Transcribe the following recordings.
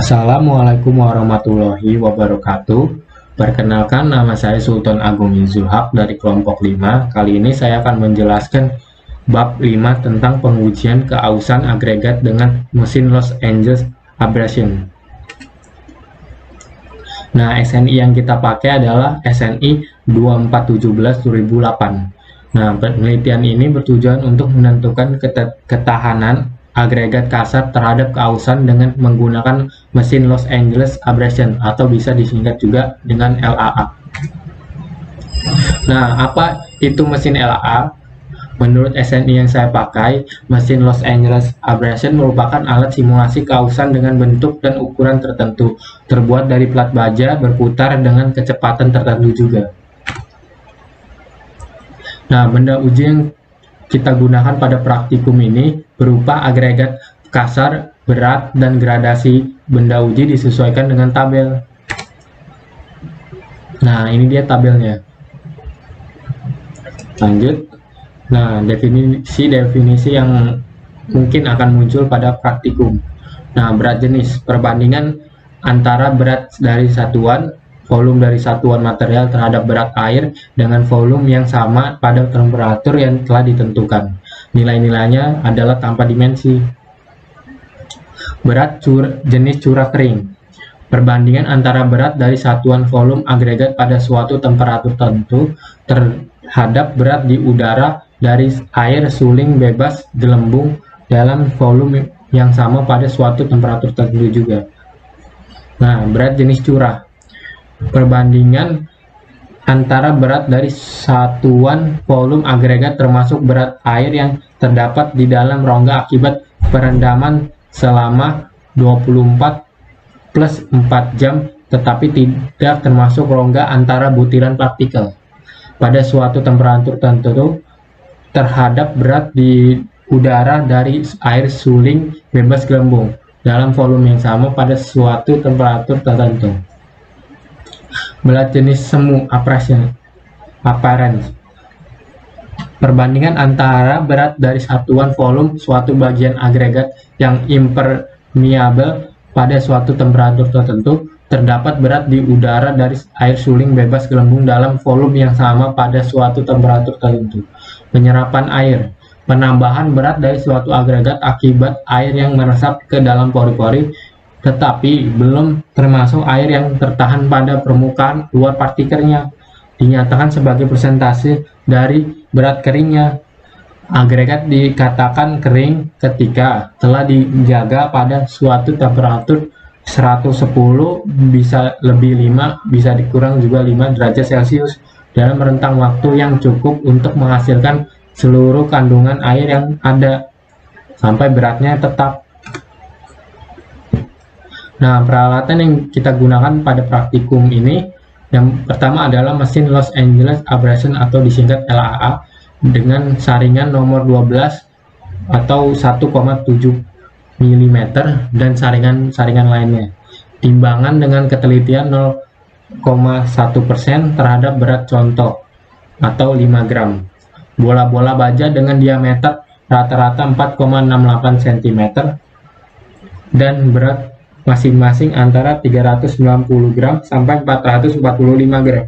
Assalamualaikum warahmatullahi wabarakatuh. Perkenalkan, nama saya Sultan Agung Zulhaq dari kelompok 5. Kali ini saya akan menjelaskan bab 5 tentang pengujian keausan agregat dengan mesin Los Angeles Abrasion. Nah, SNI yang kita pakai adalah SNI 2417-2008. Nah, penelitian ini bertujuan untuk menentukan ketahanan agregat kasar terhadap keausan dengan menggunakan mesin Los Angeles Abrasion atau bisa disingkat juga dengan LAA. Nah, apa itu mesin LAA? Menurut SNI yang saya pakai, mesin Los Angeles Abrasion merupakan alat simulasi keausan dengan bentuk dan ukuran tertentu, terbuat dari plat baja berputar dengan kecepatan tertentu juga. Nah, benda uji yang kita gunakan pada praktikum ini berupa agregat kasar, berat, dan gradasi benda uji disesuaikan dengan tabel. Nah, ini dia tabelnya. Lanjut. Nah, definisi yang mungkin akan muncul pada praktikum. Nah, berat jenis, perbandingan antara berat dari satuan volume dari satuan material terhadap berat air dengan volume yang sama pada temperatur yang telah ditentukan. Nilai-nilainya adalah tanpa dimensi. Berat jenis curah kering, perbandingan antara berat dari satuan volume agregat pada suatu temperatur tertentu terhadap berat di udara dari air suling bebas gelembung dalam volume yang sama pada suatu temperatur tertentu juga. Nah, berat jenis curah, perbandingan antara berat dari satuan volume agregat termasuk berat air yang terdapat di dalam rongga akibat perendaman selama 24 plus 4 jam tetapi tidak termasuk rongga antara butiran partikel pada suatu temperatur tertentu terhadap berat di udara dari air suling bebas gelembung dalam volume yang sama pada suatu temperatur tertentu. Berat jenis semu apparent, perbandingan antara berat dari satuan volume suatu bagian agregat yang impermeable pada suatu temperatur tertentu terdapat berat di udara dari air suling bebas gelembung dalam volume yang sama pada suatu temperatur tertentu. Penyerapan air, penambahan berat dari suatu agregat akibat air yang meresap ke dalam pori-pori tetapi belum termasuk air yang tertahan pada permukaan luar partikelnya, dinyatakan sebagai persentase dari berat keringnya. Agregat dikatakan kering ketika telah dijaga pada suatu temperatur 110 bisa lebih 5 bisa dikurang juga 5 derajat Celcius dalam rentang waktu yang cukup untuk menghasilkan seluruh kandungan air yang ada sampai beratnya tetap. Nah, peralatan yang kita gunakan pada praktikum ini yang pertama adalah mesin Los Angeles Abrasion atau disingkat LAA dengan saringan nomor 12 atau 1,7 mm dan saringan lainnya. Timbangan dengan ketelitian 0,1% terhadap berat contoh atau 5 gram. Bola-bola baja dengan diameter rata-rata 4,68 cm dan berat masing-masing antara 390 gram sampai 445 gram.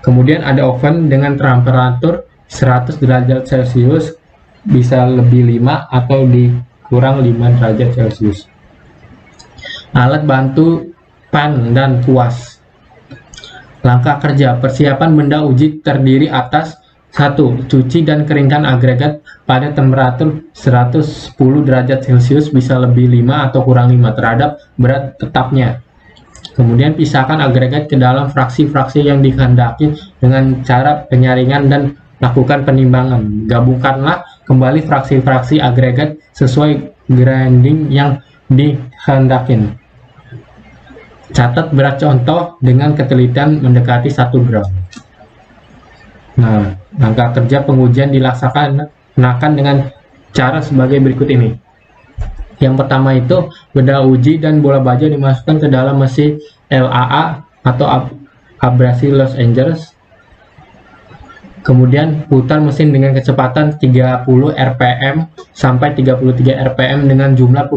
Kemudian ada oven dengan temperatur 100 derajat Celcius, bisa lebih 5 atau dikurang 5 derajat Celcius. Alat bantu pan dan puas. Langkah kerja, persiapan benda uji terdiri atas 1. Cuci dan keringkan agregat pada temperatur 110 derajat Celcius bisa lebih 5 atau kurang 5 terhadap berat tetapnya. Kemudian pisahkan agregat ke dalam fraksi-fraksi yang dikehendaki dengan cara penyaringan dan lakukan penimbangan. Gabungkanlah kembali fraksi-fraksi agregat sesuai grinding yang dikehendaki. Catat berat contoh dengan ketelitian mendekati 1 gram. Nah, langkah kerja pengujian dilaksanakan dengan cara sebagai berikut ini. Yang pertama itu, benda uji dan bola baja dimasukkan ke dalam mesin LAA atau abrasi Los Angeles. Kemudian putar mesin dengan kecepatan 30 rpm sampai 33 rpm dengan jumlah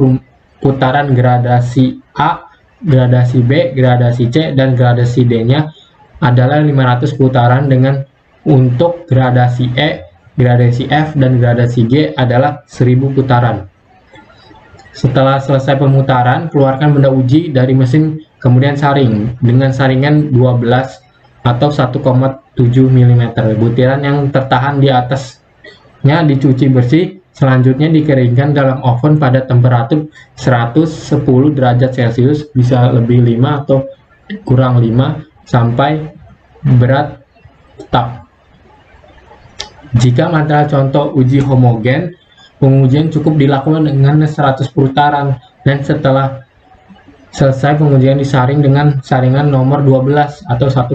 putaran gradasi A, gradasi B, gradasi C, dan gradasi D-nya adalah 500 putaran dengan untuk gradasi E, gradasi F, dan gradasi G adalah 1000 putaran. Setelah selesai pemutaran, keluarkan benda uji dari mesin, kemudian saring dengan saringan 12 atau 1,7 mm. Butiran yang tertahan di atasnya dicuci bersih, selanjutnya dikeringkan dalam oven pada temperatur 110 derajat Celcius, bisa lebih 5 atau kurang 5, sampai berat tetap. Jika material contoh uji homogen, pengujian cukup dilakukan dengan 100 putaran, dan setelah selesai pengujian disaring dengan saringan nomor 12 atau 1,7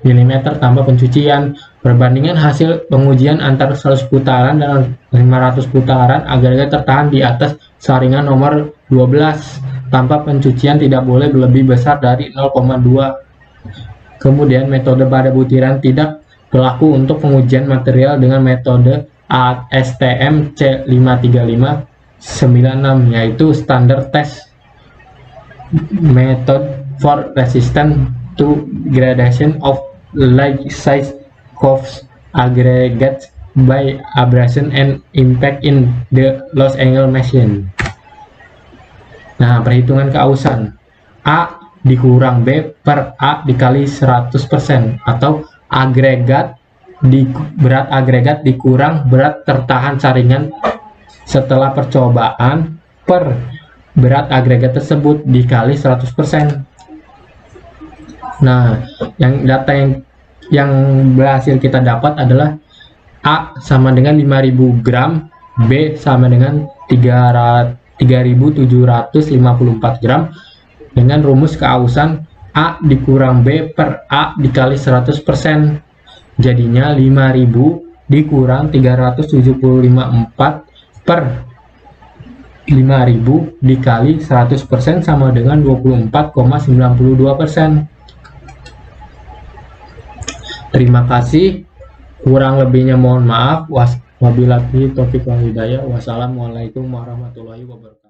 mm tanpa pencucian. Perbandingan hasil pengujian antara 100 putaran dan 500 putaran agregat tertahan di atas saringan nomor 12 tanpa pencucian tidak boleh lebih besar dari 0,2. Kemudian metode pada butiran tidak berlaku untuk pengujian material dengan metode ASTM C53596, yaitu Standard Test Method for Resistance to Gradation of Large Size Curved Aggregates by Abrasion and Impact in the Los Angeles Machine. Nah, perhitungan keausan A dikurang B per A dikali 100% atau berat agregat dikurang berat tertahan saringan setelah percobaan per berat agregat tersebut dikali 100%. Nah, data yang berhasil kita dapat adalah A sama dengan 5000 gram, B sama dengan 3754 gram, dengan rumus keausan A dikurang B per A dikali 100%, jadinya 5000 dikurang 3754 per 5000 dikali 100% sama dengan 24,92%. Terima kasih, kurang lebihnya mohon maaf. Wabillahi taufiq wal hidayah. Wassalamualaikum warahmatullahi wabarakatuh.